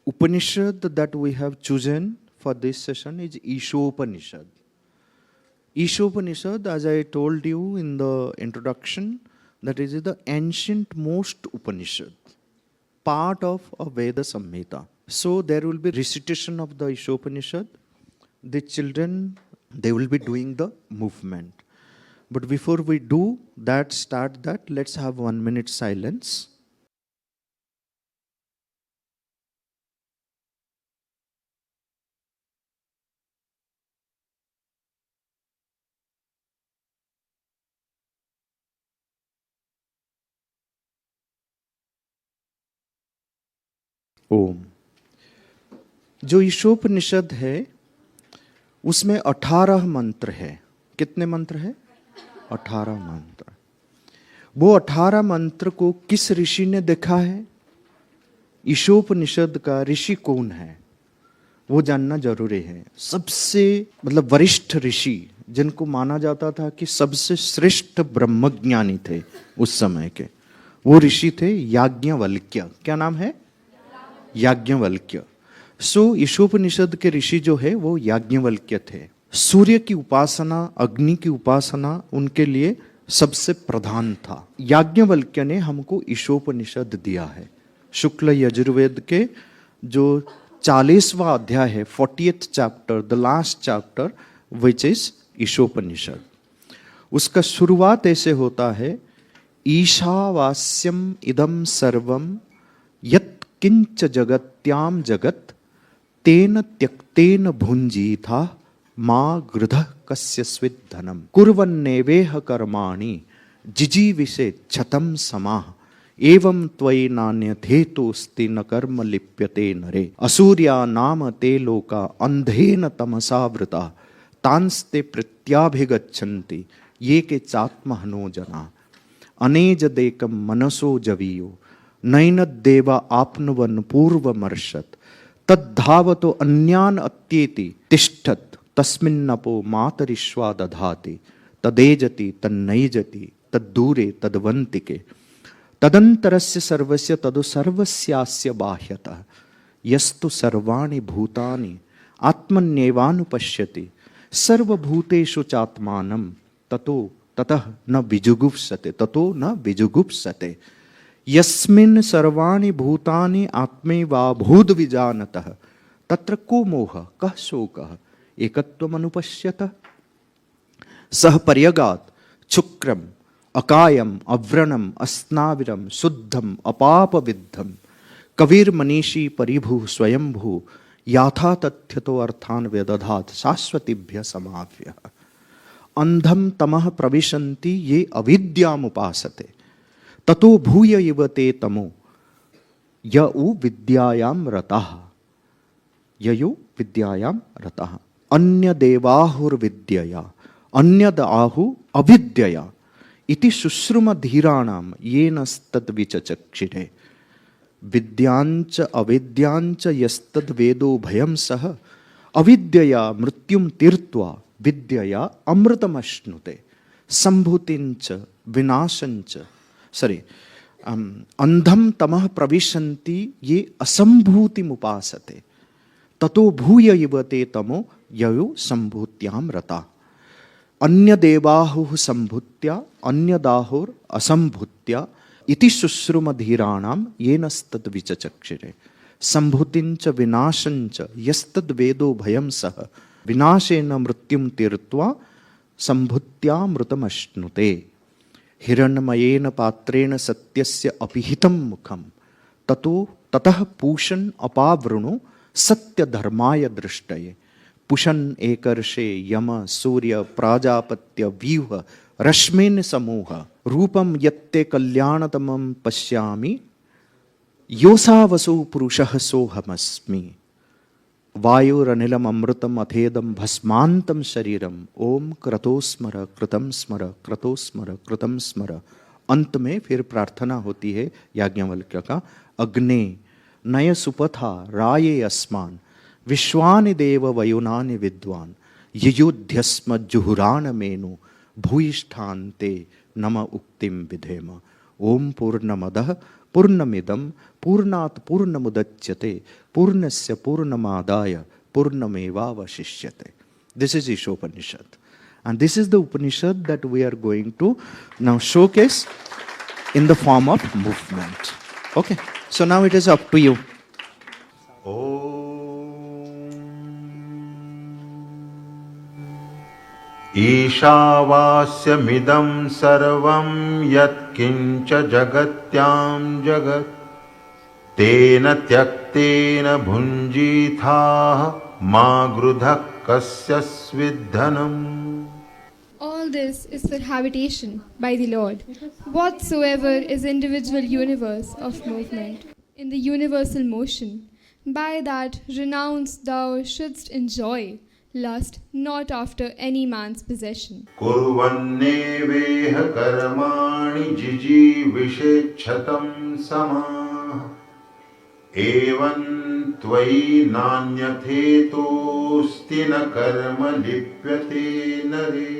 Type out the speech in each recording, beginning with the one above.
Upanishad that we have chosen for this session is Ishopanishad. Ishopanishad, as I told you in the introduction, that is the ancient most Upanishad, part of a Veda Samhita. So there will be recitation of the Ishopanishad. The children, they will be doing the movement. But before we do that, start that, let's have 1 minute silence. ओम। जो ईशोपनिषद है उसमें 18 मंत्र है। कितने मंत्र है? 18 मंत्र। वो 18 मंत्र को किस ऋषि ने देखा है? ईशोपनिषद का ऋषि कौन है वो जानना जरूरी है। सबसे वरिष्ठ ऋषि, जिनको माना जाता था कि सबसे श्रेष्ठ ब्रह्मज्ञानी थे उस समय के, वो ऋषि थे याज्ञवल्क्य। क्या नाम है? याज्ञवल्क्य। सो ईशोपनिषद के ऋषि जो है वो याज्ञवल्क्य थे। सूर्य की उपासना, अग्नि की उपासना उनके लिए सबसे प्रधान था। याज्ञवल्क्य ने हमको ईशोपनिषद दिया है। शुक्ल यजुर्वेद के जो 40वां अध्याय है, 40th chapter, the last chapter, which is Ishopanishad. उसका शुरुआत ऐसे होता है, ईशावास्यम इदम सर्वम यत् किंच जगत्याम जगत तेन त्यक्तेन भुंजीथा मां गृधः कस्यस्वित् धनम कुर्वन्नेवेह कर्माणि जिजीविषे छतम समाह एवं त्वयि नान्यथेतोस्ति न कर्म लिप्यते नरे असूर्या नाम ते लोका अंधेन तमसावृता तांस्ते प्रत्याभिगच्छन्ति ये के चात्महनो जना अनेज देकम मनसो जवीयो नैनदेवा आपनुवन पूर्वमर्षत तद्धावतो अन्यान अत्येति तिष्ठत तस्मिन्नपो मातरिश्वा दधाति तदेजति तन्नैजति तद्दूरे तद्वन्तिके तदन्तरस्य सर्वस्य तदु सर्वस्यास्य बाह्यतः यस्तु सर्वाणि भूतानि आत्मन्येवानुपश्यति सर्वभूतेषु चात्मानं ततो ततः न विजुगुप्सते ततो न विजुगुप्सते यस्मिन् सर्वाणि भूतानि आत्मैवाभूद विजानतः तत्र को मोह कः शोकः एकत्वमनुपश्यतः सह पर्यगात् शुक्रम अकायम अव्रणम अस्नाविरम शुद्धम अपापविद्धम कविर्मनीषी परिभु स्वयंभू याथा तथ्यतो अर्थान वेदधात शाश्वतीभ्य समाभ्य अंधम तमः प्रविशन्ति ये अविद्यामुपासते ततो भूय इव ते तमो यउ विद्यायाम रतः ययु विद्यायाम रतः अन्य देवाहुर्विद्यया अन्यद आहु अविद्यया इति शुश्रुम धीराणाम येनस्तद् विचचक्षिरे विद्यांच अविद्यांच यस्तद् वेदो भयं सह अविद्यया मृत्युम तीर्त्वा विद्यया अमृतमश्नुते संभूतिंच विनाशंच अंधम तमः प्रविशन्ति ये असंभूतिम उपासते ततो भूय इव ते तमो ययो संभूत्याम रता अन्य देवाहुः संभूत्या अन्यदाहुर असंभूत्या इति शुश्रुम धीराणाम येनस्तद् विचचक्षिरे संभूतिंच विनाशंच यस्तद् वेदो भयं सह विनाशेन मृत्युम तीर्त्वा संभूत्यामृतमश्नुते हिरण्मयेन पात्रेण सत्यस्य अपिहितं मुखम ततो ततः पूषन् अपावृणु सत्यधर्माय दृष्टये पुषन् एकर्षे यम सूर्य प्राजापत्य व्यूह रश्मिन् समूह रूपं यत्ते कल्याणतमं पश्यामि योऽसावसौ पुरुषः सोऽहमस्मि वायुरनिलम अमृतम अथेदम भस्मांतम शरीरम ओम क्रतो स्मर कृतम स्मर क्रतो स्मर कृतम स्मर। अंत में फिर प्रार्थना होती है याज्ञवल्क्य का, अग्ने नय सुपथा राये अस्मान विश्वानि देव वयुनानि विद्वान ययुध्यस्म जुहुरान मेनु भूयिष्ठान्ते नम उक्तिम विधेम। ओम पूर्णमदः पूर्णमिदं पूर्णात् पूर्णमुदच्यते पूर्णस्य पूर्णमादाय पूर्णमेवावशिष्यते. This is Ishopanishad. And this is the Upanishad that we are going to now showcase in the form of movement. Okay, so now it is up to you. ईशावास्यमिदं सर्वं यत्किञ्च जगत्यां जगत् तेन त्यक्तेन भुञ्जीथाः मा गृधः कस्य स्विद्धनम्. All this is for habitation by the Lord. Whatsoever is individual universe of movement, in the universal motion, by that renounce thou shouldst enjoy lust not after any man's possession. कुर्वन्नेवेह कर्माणि जिजीविषेच्छतं समाः एवं त्वयि नान्यथेतोऽस्ति न कर्म लिप्यते नरे.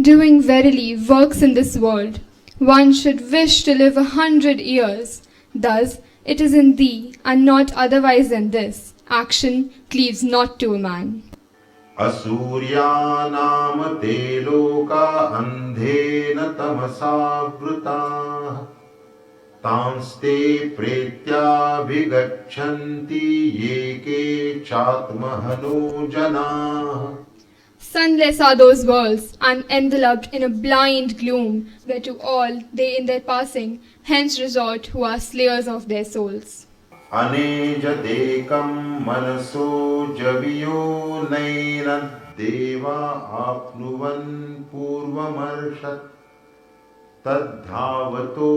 Doing verily works in this world, one should wish to live 100 years. Thus, it is in thee, and not otherwise than this. Action cleaves not to a man. असूर्यानाम ते लोका अन्धेन तमसावृताः तांस्ते प्रेत्याभिगच्छन्ति ये के चात्महनो जनाः. Sunless are those worlds, and enveloped in a blind gloom, whereto all they in their passing hence resort who are slayers of their souls. अनेजदेकं मनसो जवियो नैनं देवा आप्नुवन् पूर्वमर्षत् तद्धावतो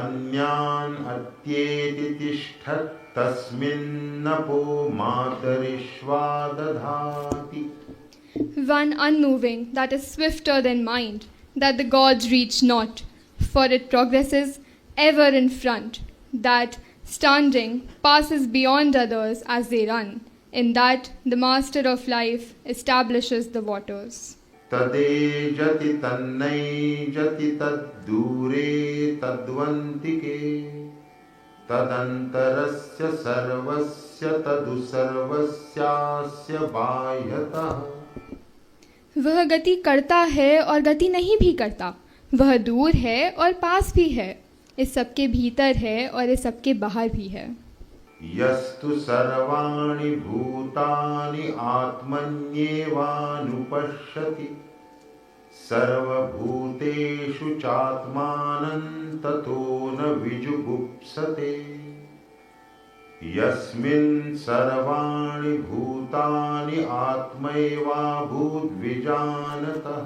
अन्यान् अत्येति तिष्ठत् तस्मिन्नपो मातरिष्वा दधाति. One unmoving that is swifter than mind, that the gods reach not, for it progresses ever in front, that standing passes beyond others as they run, in that the master of life establishes the waters. तदेजति तन्नैजति तद्दूरे तद्वन्तिके तदन्तरस्य सर्वस्य तदु सर्वस्यास्य बाह्यतः. वह गति करता है और गति नहीं भी करता, वह दूर है और पास भी है, इस सबके भीतर है और इस सबके बाहर भी है. यस्तु सर्वाणि भूतानि आत्मन्येवानुपश्यति सर्वभूतेषु चात्मानं ततो न विजुगुप्सते. यस्मिन् सर्वाणि भूतानि आत्मैवाभूद्विजानतः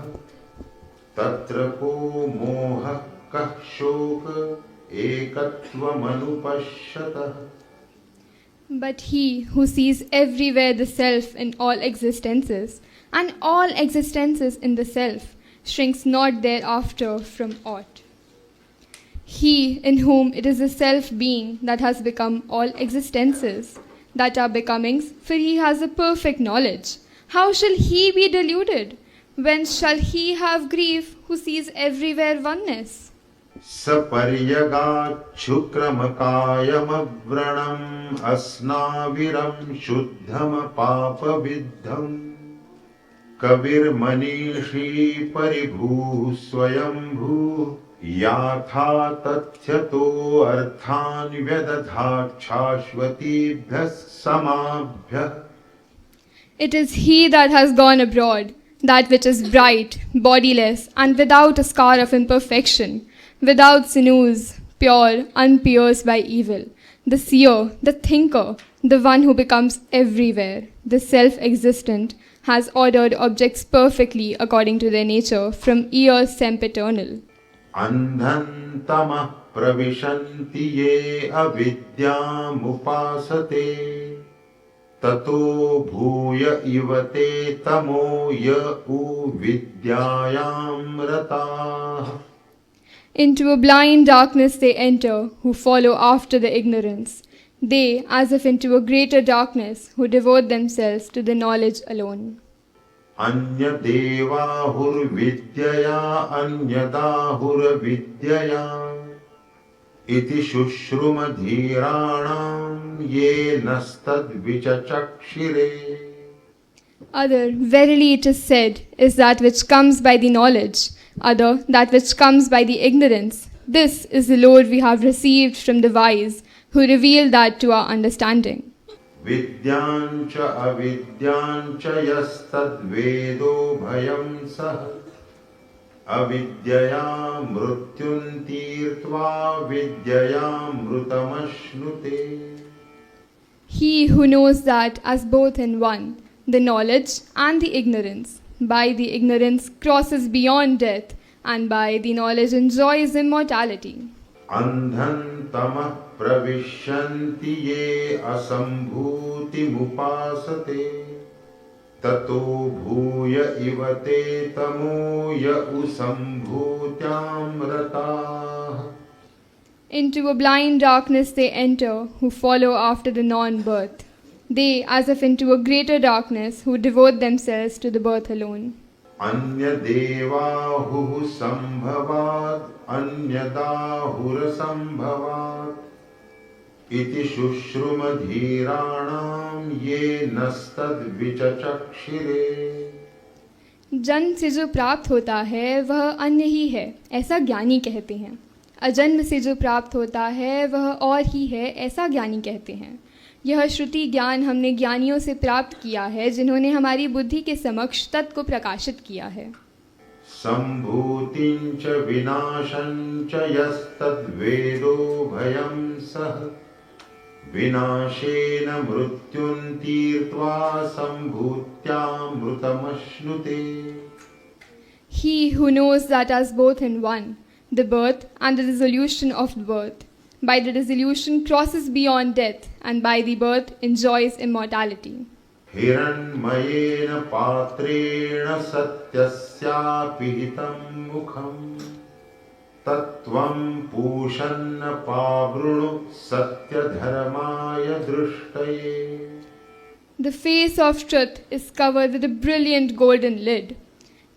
तत्र को मोहः कः शोक एकत्वमनुपश्यतः. But he who sees everywhere the self in all existences, and all existences in the self, shrinks not thereafter from aught. He in whom it is the self-being that has become all existences, that are becomings, for he has a perfect knowledge. How shall he be deluded? Whence shall he have grief who sees everywhere oneness? सपर्यगाच्छुक्रमकायमव्रणम् अस्नाविरं शुद्धमपापविद्धम् कविर्मनीषी परिभूः स्वयंभूः याथा तथ्यतो अर्थान् व्यदधात् शाश्वतीभ्यः समाभ्यः. It is he that has gone abroad, that which is bright, bodiless, and without a scar of imperfection, without sinews, pure, unpierced by evil, the seer, the thinker, the one who becomes everywhere, the self-existent, has ordered objects perfectly according to their nature from years sempiternal. अन्धं तमः प्रविशन्ति ये अविद्यामुपासते ततो भूय इव ते तमो य विद्यायां रताः. Into a blind darkness they enter, who follow after the ignorance. They, as if into a greater darkness, who devote themselves to the knowledge alone. अन्यदेवाहुर्विद्यया अन्यदाहुरविद्यया इति शुश्रुमधीराणां ये नस्तद्विचचक्षिरे. Other, verily it is said, is that which comes by the knowledge, other, that which comes by the ignorance. This is the Lord we have received from the wise, who reveal that to our understanding. विद्यांच अविद्यांच यस्तद्वेदो भयं सः अविद्यया मृत्युं तीर्त्वा विद्यया मृतमश्नुते. He who knows that as both in one, the knowledge and the ignorance, by the ignorance crosses beyond death, and by the knowledge enjoys immortality. अंधं तमः प्रविशन्ति ये असम्भूतिमुपासते ततो भूय इव ते तमो य उसम्भूत्यां रताः. Into a blind darkness they enter, who follow after the non-birth. They, as if into a greater darkness, who devote themselves to the birth alone. अन्यदेवाहुः सम्भवात् अन्यदाहुरसम्भवात् इति शुश्रुमधीराणां ये नस्तद्विचचक्षिरे. जन्म से जो प्राप्त होता है वह अन्य ही है, ऐसा ज्ञानी कहते हैं. अजन्म से जो प्राप्त होता है वह और ही है, ऐसा ज्ञानी कहते हैं. यह श्रुति ज्ञान हमने ज्ञानियों से प्राप्त किया है, जिन्होंने हमारी बुद्धि के समक्ष तत्व को प्रकाशित किया है. सम्भूतिञ्च विनाशञ्च यस्तद्वेदो भयं सः विनाशेन मृत्युं तीर्त्वा सम्भूत्यामृतमश्नुते. He who knows that as both in one, the birth and the dissolution of the birth, by the dissolution crosses beyond death, and by the birth enjoys immortality. हिरण्मयेन पात्रेण सत्यस्यापिहितं मुखं तत्त्वं पूषन्न पावृणु सत्यधर्माय दृष्टये. The face of truth is covered with a brilliant golden lid.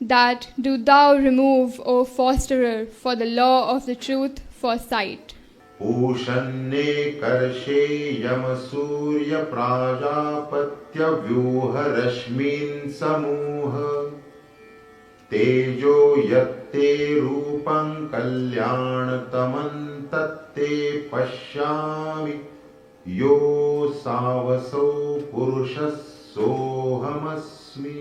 That do thou remove, O fosterer, for the law of the truth for sight. पूषन्ने कर्षे यमसूर्य प्राजापत्यव्यूहरश्मीन् समूह तेजो यत्ते रूपं कल्याणतमं तत्ते पश्यामि यो सावसो पुरुषः सोऽहमस्मि.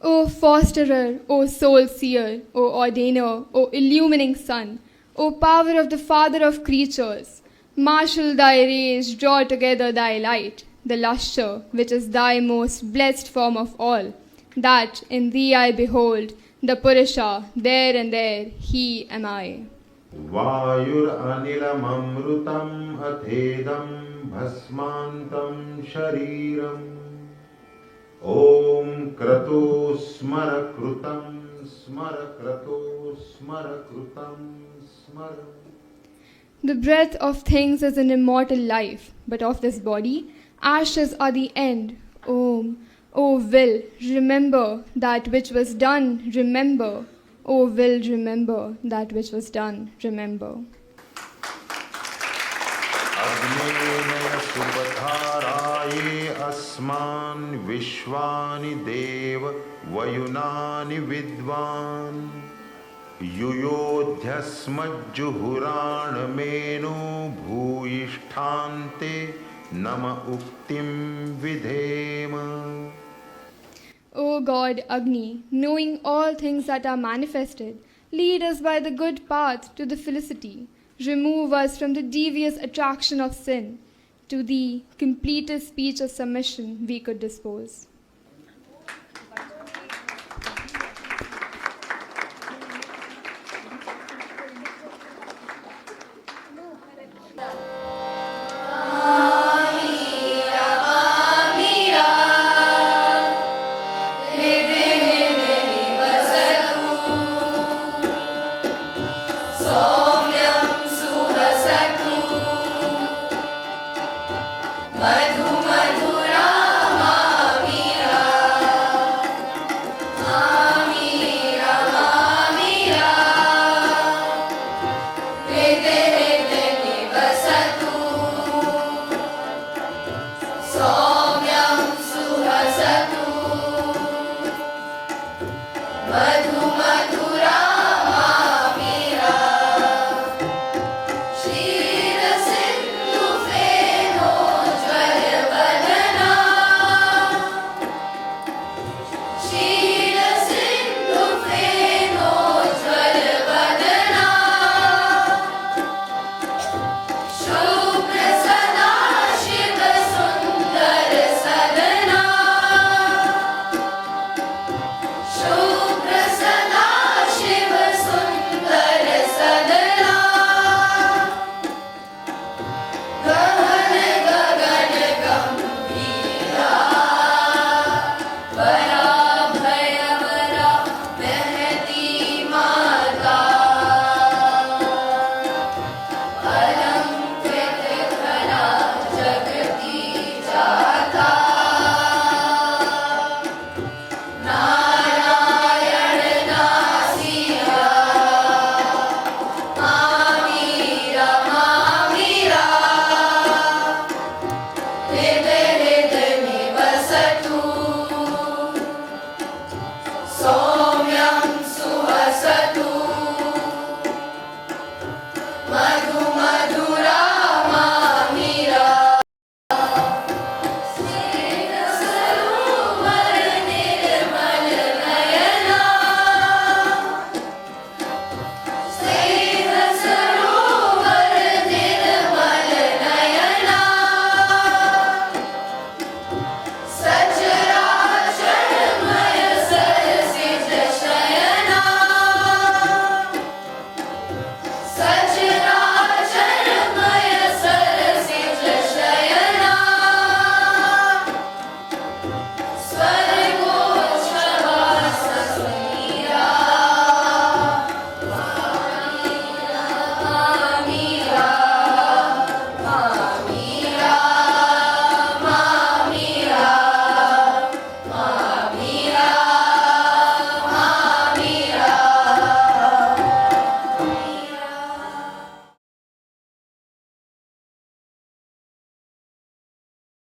O fosterer, O soul seer, O ordainer, O illumining sun, O power of the Father of creatures, marshal thy rays, draw together thy light, the lustre which is thy most blessed form of all, that in thee I behold, the Purusha, there and there, he am I. वायुरनिलममृतम् अथेदं भस्मान्तं शरीरम् ॐ क्रतो स्मर कृतं स्मर क्रतो स्मर कृतं स्मर. The breath of things is an immortal life, but of this body, ashes are the end. Om, O will, remember that which was done, remember. O will, remember that which was done, remember. अग्नेय सुपथाराये अस्मान् विश्वानि देव वयुनानि विद्वान् युयोध्यस्मज्जुहुराणमेनो भूयिष्ठान्ते नम उक्तिं विधेम. O God Agni, knowing all things that are manifested, lead us by the good path to the felicity. Remove us from the devious attraction of sin. To thee, completest speech of submission we could dispose.